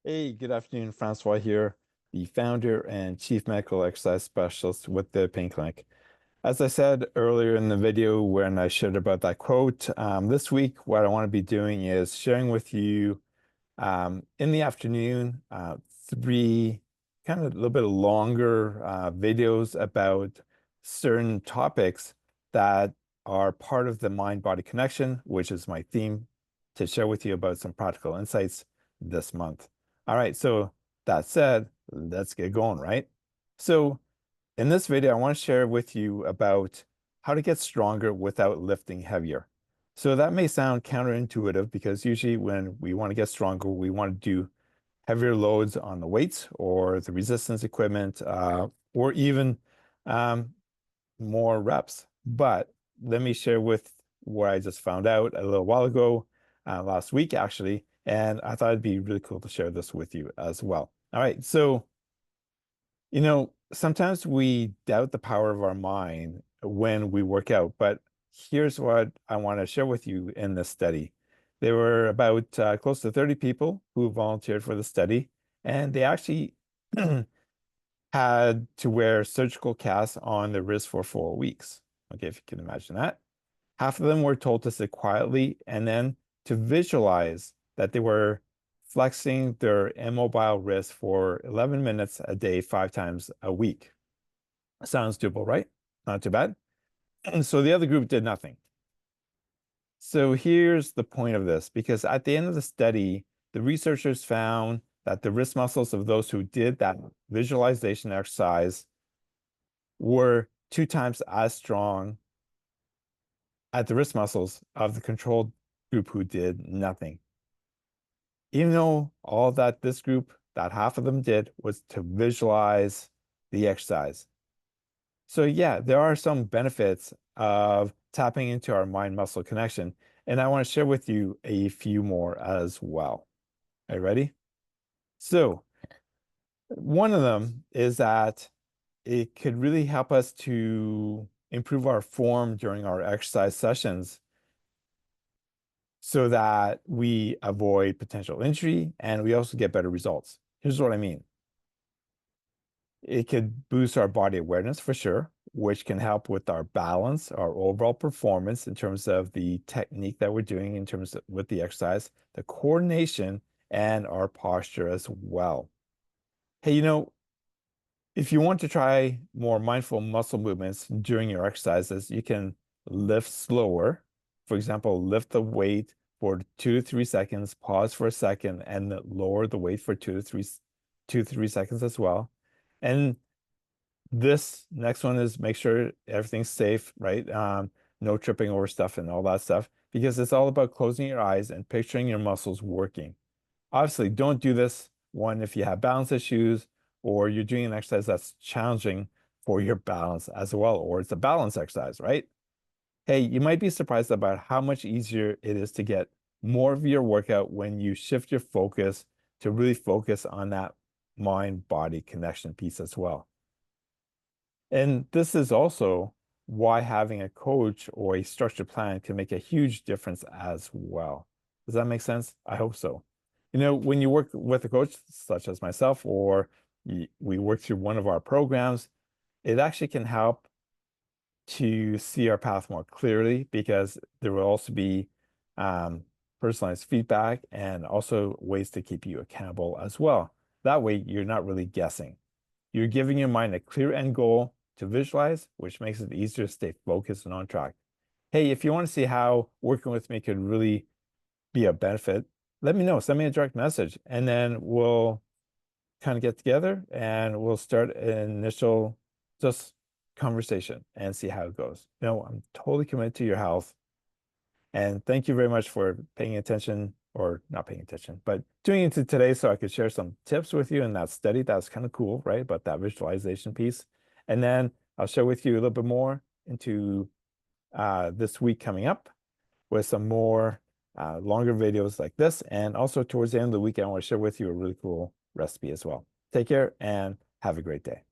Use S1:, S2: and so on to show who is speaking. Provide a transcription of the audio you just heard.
S1: Hey, good afternoon. Francois here, the founder and chief medical exercise specialist with the Pain Clinic. As I said earlier in the video when I shared about that quote, this week what I want to be doing is sharing with you in the afternoon three kind of a little bit longer videos about certain topics that are part of the mind-body connection, which is my theme to share with you about some practical insights this month. All right, so that said, let's get going, right? So in this video, I want to share with you about how to get stronger without lifting heavier. So that may sound counterintuitive because usually when we want to get stronger, we want to do heavier loads on the weights or the resistance equipment, or even um, more reps. But let me share with what I just found out a little while ago, last week actually, and I thought it'd be really cool to share this with you as well. All right, so sometimes we doubt the power of our mind when we work out, but here's what I want to share with you in this study. There were about close to 30 people who volunteered for the study, and they actually had to wear surgical casts on their wrist for 4 weeks. Okay, if you can imagine that. Half of them were told to sit quietly and then to visualize that they were flexing their immobile wrist for 11 minutes a day, 5 times a week. Sounds doable, right? Not too bad. And so the other group did nothing. So here's the point of this, because at the end of the study, the researchers found that the wrist muscles of those who did that visualization exercise were 2 times as strong at the wrist muscles of the controlled group who did nothing. Even though all that this group, that half of them did was to visualize the exercise. So yeah, there are some benefits of tapping into our mind-muscle connection, and I want to share with you a few more as well. Are you ready? So one of them is that it could really help us to improve our form during our exercise sessions so that we avoid potential injury and we also get better results. Here's what I mean. It could boost our body awareness for sure, which can help with our balance, our overall performance in terms of the technique that we're doing in terms of with the exercise, the coordination, and our posture as well. Hey, if you want to try more mindful muscle movements during your exercises, you can lift slower. For example, lift the weight for 2 to 3 seconds, pause for a second, and lower the weight for 2 to 3 seconds as well. And this next one is make sure everything's safe, right? No tripping over stuff and all that stuff, because it's all about closing your eyes and picturing your muscles working. Obviously, don't do this one if you have balance issues or you're doing an exercise that's challenging for your balance as well, or it's a balance exercise, right? Hey, you might be surprised about how much easier it is to get more of your workout when you shift your focus to really focus on that mind-body connection piece as well. And this is also why having a coach or a structured plan can make a huge difference as well. Does that make sense? I hope so. When you work with a coach such as myself, or we work through one of our programs, it actually can help to see our path more clearly because there will also be um, personalized feedback and also ways to keep you accountable as well. That way, you're not really guessing. You're giving your mind a clear end goal to visualize, which makes it easier to stay focused and on track. Hey, if you want to see how working with me could really be a benefit, let me know. Send me a direct message, and then we'll kind of get together and we'll start an initial just conversation and see how it goes. I'm totally committed to your health. And thank you very much for paying attention or not paying attention, but tuning into today so I could share some tips with you in that study. That's kind of cool, right? About that visualization piece. And then I'll share with you a little bit more into this week coming up with some more longer videos like this. And also towards the end of the week, I want to share with you a really cool recipe as well. Take care and have a great day.